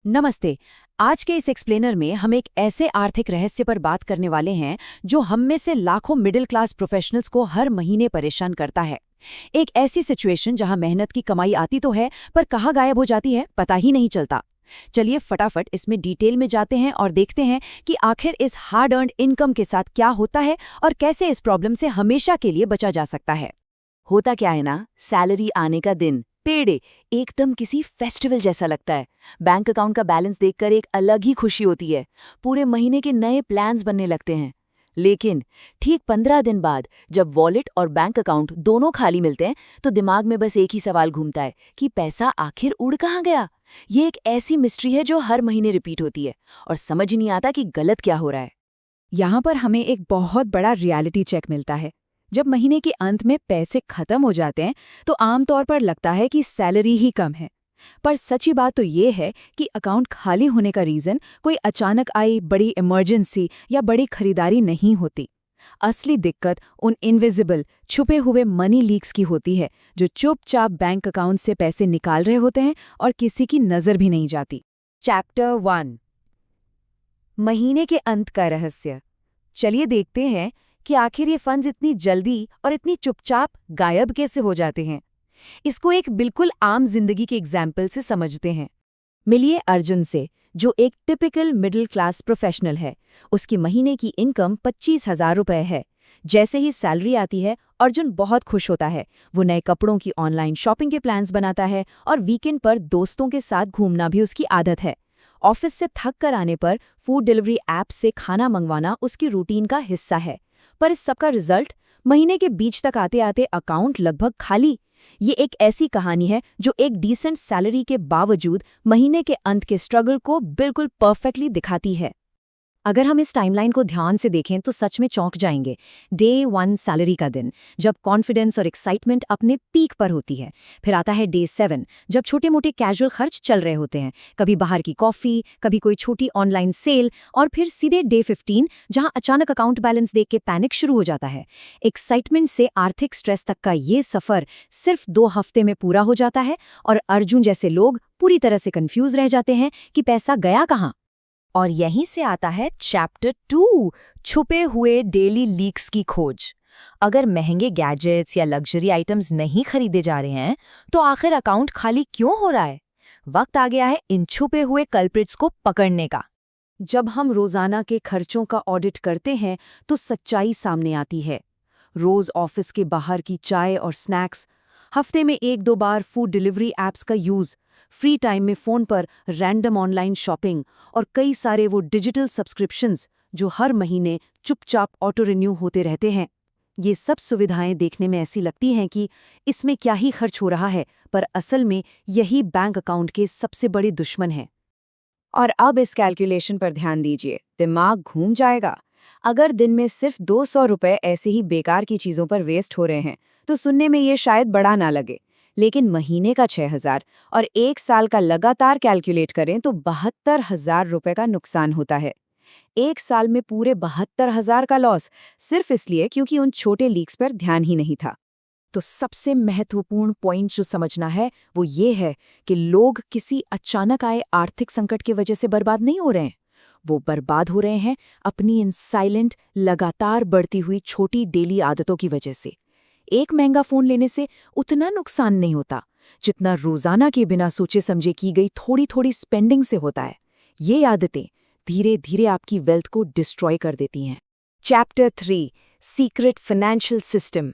नमस्ते। आज के इस एक्सप्लेनर में हम एक ऐसे आर्थिक रहस्य पर बात करने वाले हैं जो हम में से लाखों मिडिल क्लास प्रोफेशनल्स को हर महीने परेशान करता है। एक ऐसी सिचुएशन जहां मेहनत की कमाई आती तो है पर कहाँ गायब हो जाती है पता ही नहीं चलता। चलिए फटाफट इसमें डिटेल में जाते हैं और देखते हैं कि आखिर इस हार्ड अर्न्ड इनकम के साथ क्या होता है और कैसे इस प्रॉब्लम से हमेशा के लिए बचा जा सकता है। होता क्या है ना, सैलरी आने का दिन पेड़े एकदम किसी फेस्टिवल जैसा लगता है। बैंक अकाउंट का बैलेंस देखकर एक अलग ही खुशी होती है। पूरे महीने के नए प्लान्स बनने लगते हैं। लेकिन ठीक 15 दिन बाद जब वॉलेट और बैंक अकाउंट दोनों खाली मिलते हैं तो दिमाग में बस एक ही सवाल घूमता है कि पैसा आखिर उड़ कहाँ गया। ये एक ऐसी मिस्ट्री है जो हर महीने रिपीट होती है और समझ ही नहीं आता कि गलत क्या हो रहा है। यहाँ पर हमें एक बहुत बड़ा रियलिटी चेक मिलता है। जब महीने के अंत में पैसे खत्म हो जाते हैं तो आमतौर पर लगता है कि सैलरी ही कम है। पर सच्ची बात तो ये है कि अकाउंट खाली होने का रीज़न कोई अचानक आई बड़ी इमरजेंसी या बड़ी खरीदारी नहीं होती। असली दिक्कत उन इनविजिबल छुपे हुए मनी लीक्स की होती है जो चुपचाप बैंक अकाउंट से पैसे निकाल रहे होते हैं और किसी की नज़र भी नहीं जाती। चैप्टर 1, महीने के अंत का रहस्य। चलिए देखते हैं कि आखिर ये फंड्स इतनी जल्दी और इतनी चुपचाप गायब कैसे हो जाते हैं। इसको एक बिल्कुल आम जिंदगी के एग्जाम्पल से समझते हैं। मिलिए अर्जुन से, जो एक टिपिकल मिडिल क्लास प्रोफेशनल है। उसकी महीने की इनकम 25,000 रुपए है। जैसे ही सैलरी आती है अर्जुन बहुत खुश होता है। वो नए कपड़ों की ऑनलाइन शॉपिंग के प्लान्स बनाता है और वीकेंड पर दोस्तों के साथ घूमना भी उसकी आदत है। ऑफिस से थक कर आने पर फूड डिलीवरी ऐप से खाना मंगवाना उसकी रूटीन का हिस्सा है। पर इस सबका रिजल्ट, महीने के बीच तक आते आते अकाउंट लगभग खाली। ये एक ऐसी कहानी है जो एक डिसेंट सैलरी के बावजूद महीने के अंत के स्ट्रगल को बिल्कुल परफेक्टली दिखाती है। अगर हम इस टाइमलाइन को ध्यान से देखें तो सच में चौंक जाएंगे। डे 1 सैलरी का दिन, जब कॉन्फिडेंस और एक्साइटमेंट अपने पीक पर होती है। फिर आता है डे 7, जब छोटे मोटे कैजुअल खर्च चल रहे होते हैं, कभी बाहर की कॉफ़ी, कभी कोई छोटी ऑनलाइन सेल। और फिर सीधे डे 15, जहां अचानक अकाउंट बैलेंस देख के पैनिक शुरू हो जाता है। एक्साइटमेंट से आर्थिक स्ट्रेस तक का ये सफ़र सिर्फ 2 हफ्ते में पूरा हो जाता है और अर्जुन जैसे लोग पूरी तरह से कन्फ्यूज रह जाते हैं कि पैसा गया कहाँ। और यहीं से आता है चैप्टर 2, छुपे हुए डेली लीक्स की खोज। अगर महंगे गैजेट्स या लग्जरी आइटम्स नहीं खरीदे जा रहे हैं तो आखिर अकाउंट खाली क्यों हो रहा है? वक्त आ गया है इन छुपे हुए कल्प्रिट्स को पकड़ने का। जब हम रोजाना के खर्चों का ऑडिट करते हैं तो सच्चाई सामने आती है। रोज ऑफिस के बाहर की चाय और स्नैक्स, हफ्ते में 1-2 बार फूड डिलीवरी ऐप्स का यूज़, फ्री टाइम में फ़ोन पर रैंडम ऑनलाइन शॉपिंग और कई सारे वो डिजिटल सब्सक्रिप्शंस जो हर महीने चुपचाप ऑटो रिन्यू होते रहते हैं। ये सब सुविधाएं देखने में ऐसी लगती हैं कि इसमें क्या ही खर्च हो रहा है, पर असल में यही बैंक अकाउंट के सबसे बड़े दुश्मन हैं। और अब इस कैलकुलेशन पर ध्यान दीजिए, दिमाग घूम जाएगा। अगर दिन में सिर्फ 200 रुपए ऐसे ही बेकार की चीज़ों पर वेस्ट हो रहे हैं तो सुनने में ये शायद बड़ा ना लगे, लेकिन महीने का 6,000 और 1 साल का लगातार कैलकुलेट करें तो 72,000 रुपए का नुकसान होता है। 1 साल में पूरे 72,000 का लॉस, सिर्फ इसलिए क्योंकि उन छोटे लीक्स पर ध्यान ही नहीं था। तो सबसे महत्वपूर्ण पॉइंट जो समझना है वो ये है कि लोग किसी अचानक आए आर्थिक संकट की वजह से बर्बाद नहीं हो रहे हैं। वो बर्बाद हो रहे हैं अपनी इन साइलेंट, लगातार बढ़ती हुई छोटी डेली आदतों की वजह से। एक महंगा फोन लेने से उतना नुकसान नहीं होता जितना रोजाना के बिना सोचे समझे की गई थोड़ी थोड़ी स्पेंडिंग से होता है। ये आदतें धीरे धीरे आपकी वेल्थ को डिस्ट्रॉय कर देती हैं। Chapter 3, secret financial system.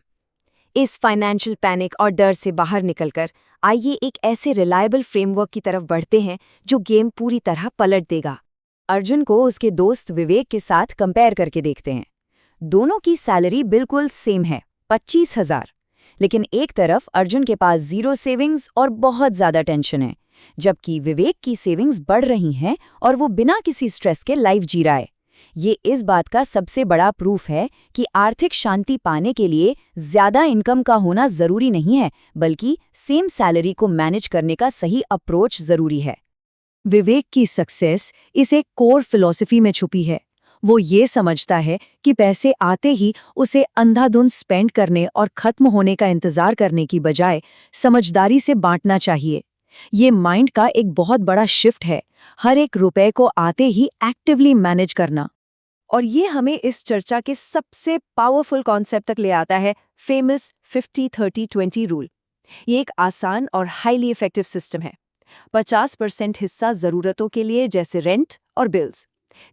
इस फाइनेंशियल पैनिक और डर से बाहर निकलकर आइए एक ऐसे रिलायबल फ्रेमवर्क की तरफ बढ़ते हैं जो गेम पूरी तरह पलट देगा। अर्जुन को उसके दोस्त विवेक के साथ कंपेयर करके देखते हैं। दोनों की सैलरी बिल्कुल सेम है, 25,000। लेकिन एक तरफ अर्जुन के पास 0 सेविंग्स और बहुत ज़्यादा टेंशन है, जबकि विवेक की सेविंग्स बढ़ रही हैं और वो बिना किसी स्ट्रेस के लाइफ जी रहा है। ये इस बात का सबसे बड़ा प्रूफ है कि आर्थिक शांति पाने के लिए ज़्यादा इनकम का होना ज़रूरी नहीं है, बल्कि सेम सैलरी को मैनेज करने का सही अप्रोच ज़रूरी है। विवेक की सक्सेस इस एक कोर फिलॉसफी में छुपी है। वो ये समझता है कि पैसे आते ही उसे अंधाधुंध स्पेंड करने और खत्म होने का इंतजार करने की बजाय समझदारी से बांटना चाहिए। ये माइंड का एक बहुत बड़ा शिफ्ट है, हर एक रुपए को आते ही एक्टिवली मैनेज करना। और ये हमें इस चर्चा के सबसे पावरफुल कॉन्सेप्ट तक ले आता है, फेमस 50-30-20 रूल। ये एक आसान और हाईली इफेक्टिव सिस्टम है। 50% हिस्सा जरूरतों के लिए जैसे रेंट और बिल्स,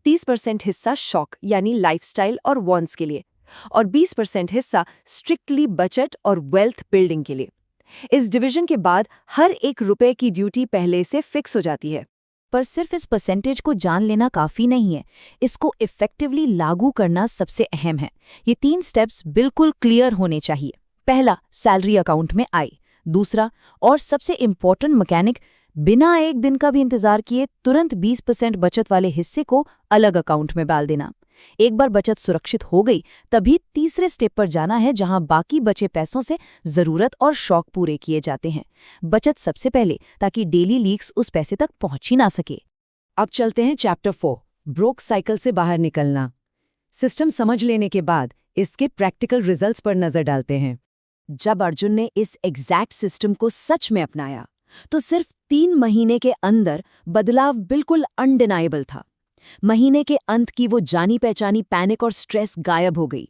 30% हिस्सा शौक यानी लाइफस्टाइल और वॉन्ट्स के लिए, और 20% हिस्सा स्ट्रिक्टली बजट और वेल्थ बिल्डिंग के लिए। इस डिवीजन के बाद हर एक रुपए की ड्यूटी पहले से फिक्स हो जाती है। पर सिर्फ इस परसेंटेज को जान लेना काफी नहीं है, इसको इफेक्टिवली लागू करना सबसे अहम है। ये 3 स्टेप्स बिल्कुल क्लियर होने चाहिए। पहला, सैलरी अकाउंट में आए। दूसरा और सबसे इम्पोर्टेंट मैकेनिक, बिना एक दिन का भी इंतजार किए तुरंत 20% बचत वाले हिस्से को अलग अकाउंट में डाल देना। एक बार बचत सुरक्षित हो गई, तभी तीसरे स्टेप पर जाना है, जहां बाकी बचे पैसों से जरूरत और शौक पूरे किए जाते हैं। बचत सबसे पहले, ताकि डेली लीक्स उस पैसे तक पहुंच ही ना सके। अब चलते हैं चैप्टर 4, ब्रोक साइकिल से बाहर निकलना। सिस्टम समझ लेने के बाद इसके प्रैक्टिकल रिजल्ट्स पर नजर डालते हैं। जब अर्जुन ने इस एग्जैक्ट सिस्टम को सच में अपनाया, तो सिर्फ 3 महीने के अंदर बदलाव बिल्कुल अनडिनाइबल था। महीने के अंत की वो जानी पहचानी पैनिक और स्ट्रेस गायब हो गई।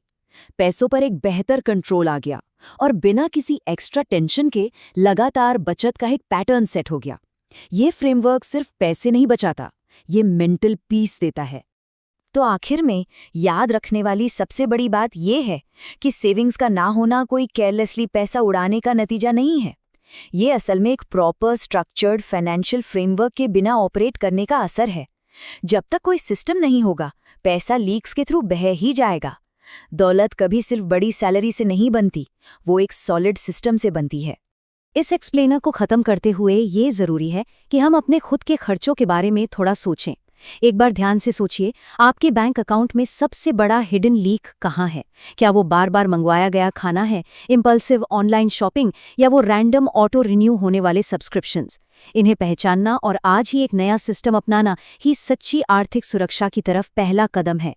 पैसों पर एक बेहतर कंट्रोल आ गया और बिना किसी एक्स्ट्रा टेंशन के लगातार बचत का एक पैटर्न सेट हो गया। ये फ्रेमवर्क सिर्फ पैसे नहीं बचाता, ये मेंटल पीस देता है। तो आखिर में याद रखने वाली सबसे बड़ी बात यह है कि सेविंग्स का ना होना कोई केयरलेसली पैसा उड़ाने का नतीजा नहीं है। ये असल में एक प्रॉपर स्ट्रक्चर्ड फाइनेंशियल फ्रेमवर्क के बिना ऑपरेट करने का असर है। जब तक कोई सिस्टम नहीं होगा, पैसा लीक्स के थ्रू बह ही जाएगा। दौलत कभी सिर्फ बड़ी सैलरी से नहीं बनती, वो एक सॉलिड सिस्टम से बनती है। इस एक्सप्लेनर को खत्म करते हुए ये जरूरी है कि हम अपने खुद के खर्चों के बारे में थोड़ा सोचें। एक बार ध्यान से सोचिए, आपके बैंक अकाउंट में सबसे बड़ा हिडन लीक कहाँ है? क्या वो बार बार मंगवाया गया खाना है, इम्पल्सिव ऑनलाइन शॉपिंग, या वो रैंडम ऑटो रिन्यू होने वाले सब्सक्रिप्शंस? इन्हें पहचानना और आज ही एक नया सिस्टम अपनाना ही सच्ची आर्थिक सुरक्षा की तरफ पहला कदम है।